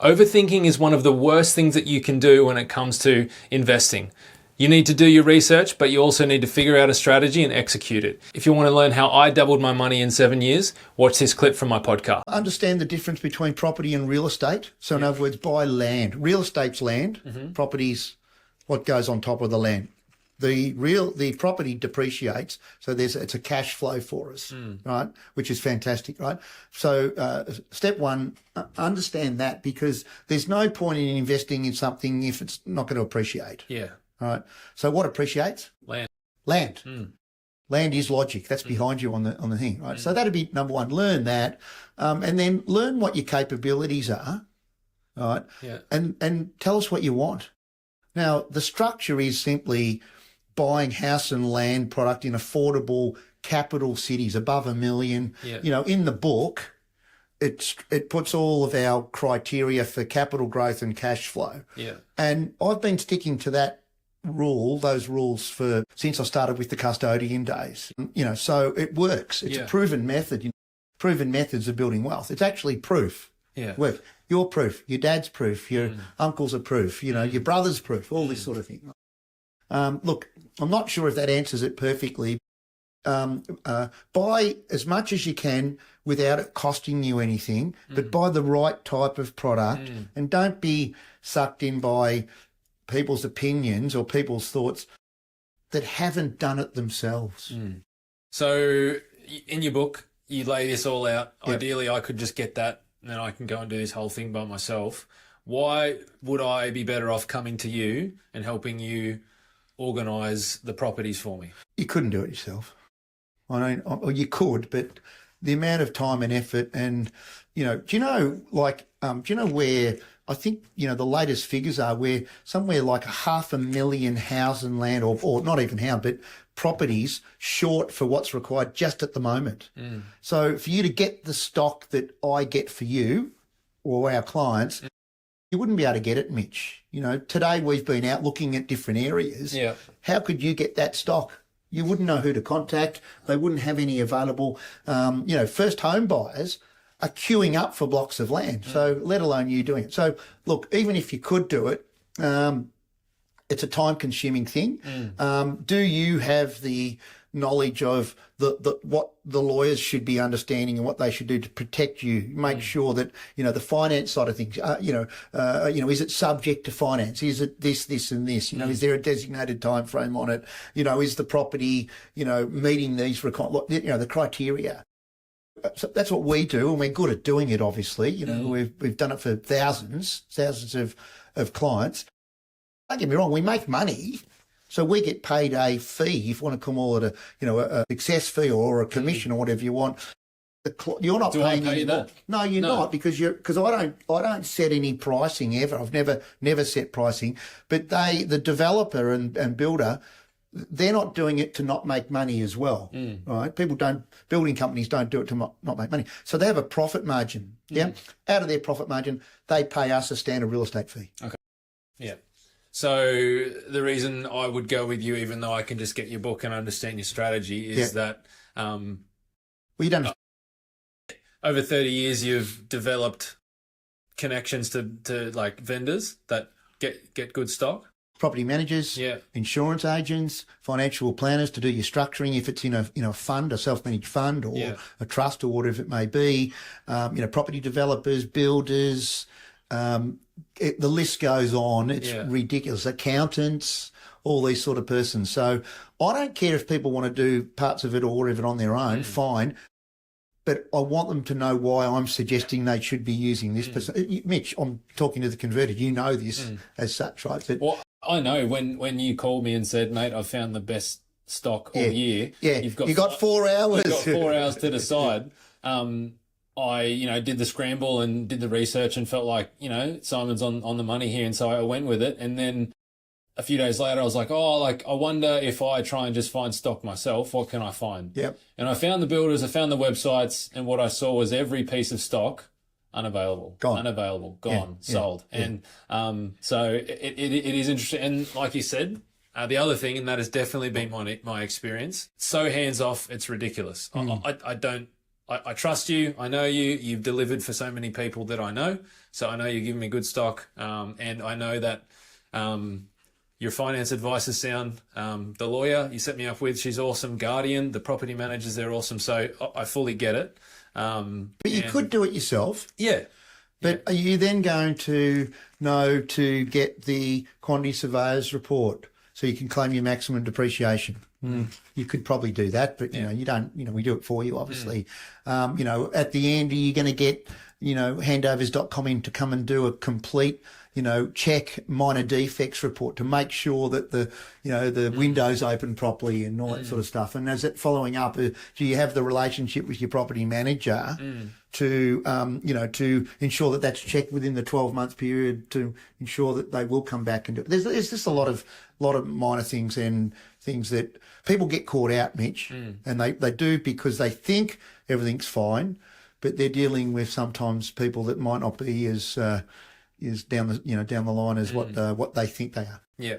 Overthinking is one of the worst things that you can do when it comes to investing. You need to do your research, but you also need to figure out a strategy and execute it. If you want to learn how I doubled my money in 7 years, watch this clip from my podcast. Understand the difference between property and real estate. So in other words, buy land. Real estate's land, property's what goes on top of the land. The property depreciates, so it's a cash flow for us, right? Which is fantastic, right? So step one, understand that, because there's no point in investing in something if it's not going to appreciate. Yeah. All right. So what appreciates? Land. Land is logic. That's behind you on the thing, right? So that'd be number one. Learn that, and then learn what your capabilities are, all right? Yeah. And tell us what you want. Now, the structure is simply buying house and land product in affordable capital cities above $1 million. Yeah. You know, in the book, it puts all of our criteria for capital growth and cash flow. Yeah. And I've been sticking to those rules since I started with the custodian days. You know, so it works. It's a proven method. You know, proven methods of building wealth. It's actually proof. Yeah. Work. Your proof, your dad's proof, your uncle's are proof, you know, your brother's proof, all this sort of thing. Look, I'm not sure if that answers it perfectly. Buy as much as you can without it costing you anything, but buy the right type of product, and don't be sucked in by people's opinions or people's thoughts that haven't done it themselves. So in your book, you lay this all out. Yep. Ideally, I could just get that and then I can go and do this whole thing by myself. Why would I be better off coming to you and helping you organise the properties for me? You couldn't do it yourself. I mean, or you could, but the amount of time and effort and, you know, do you know where, I think, you know, the latest figures are where somewhere like 500,000 house and land or not even house, but properties short for what's required just at the moment. So for you to get the stock that I get for you or our clients, you wouldn't be able to get it, Mitch. You know, today we've been out looking at different areas. Yeah. How could you get that stock? You wouldn't know who to contact. They wouldn't have any available. You know, first home buyers are queuing up for blocks of land. So let alone you doing it. So look, even if you could do it, it's a time consuming thing. Do you have the knowledge of what the lawyers should be understanding and what they should do to protect you? Make sure that, you know, the finance side of things, is it subject to finance? Is it this and this? You know, is there a designated time frame on it? You know, is the property, you know, meeting these the criteria? So that's what we do, and we're good at doing it, obviously. You know, we've done it for thousands of clients. Don't get me wrong, we make money. So we get paid a fee, if you want to call it a success fee or a commission or whatever you want. You're not paying any more. No, you're not, because I don't set any pricing ever. I've never set pricing, but the developer and builder, they're not doing it to not make money as well, right? Building companies don't do it to not make money. So they have a profit margin. Yeah. Out of their profit margin, they pay us a standard real estate fee. Okay. Yeah. So the reason I would go with you, even though I can just get your book and understand your strategy, is that you don't. Over 30 years, you've developed connections to like vendors that get good stock. Property managers, insurance agents, financial planners to do your structuring if it's in a fund, a self-managed fund or a trust or whatever it may be. Property developers, builders. The list goes on. It's ridiculous. Accountants, all these sort of persons. So I don't care if people want to do parts of it or whatever on their own, fine. But I want them to know why I'm suggesting they should be using this person. Mitch, I'm talking to the converted. You know this as such, right? But, well, I know when you called me and said, mate, I've found the best stock all year. Yeah, you got 4 hours. You've got 4 hours to decide. I, did the scramble and did the research and felt like, Simon's on the money here. And so I went with it. And then a few days later, I was like, I wonder if I try and just find stock myself, what can I find? Yep. And I found the builders, I found the websites, and what I saw was every piece of stock unavailable, gone, sold. Yeah. And so it is interesting. And like you said, the other thing, and that has definitely been my experience, so hands off, it's ridiculous. I don't I trust you. I know you. You've delivered for so many people that I know. So I know you're giving me good stock. And I know that your finance advice is sound. The lawyer you set me up with, she's awesome. Guardian, the property managers, they're awesome. So I fully get it. But you could do it yourself. Yeah. But are you then going to know to get the quantity surveyor's report so you can claim your maximum depreciation? You could probably do that, but, you know, you don't, you know, we do it for you, obviously. You know, at the end, are you going to get, you know, handovers.com in to come and do a complete, you know, check minor defects report to make sure that the, you know, the windows open properly and all that sort of stuff. And as it following up, do you have the relationship with your property manager to, you know, to ensure that that's checked within the 12-month period to ensure that they will come back and do it? There's just a lot of minor things and things that people get caught out, Mitch, and they do because they think everything's fine, but they're dealing with sometimes people that might not be as down the line as what they think they are. Yeah.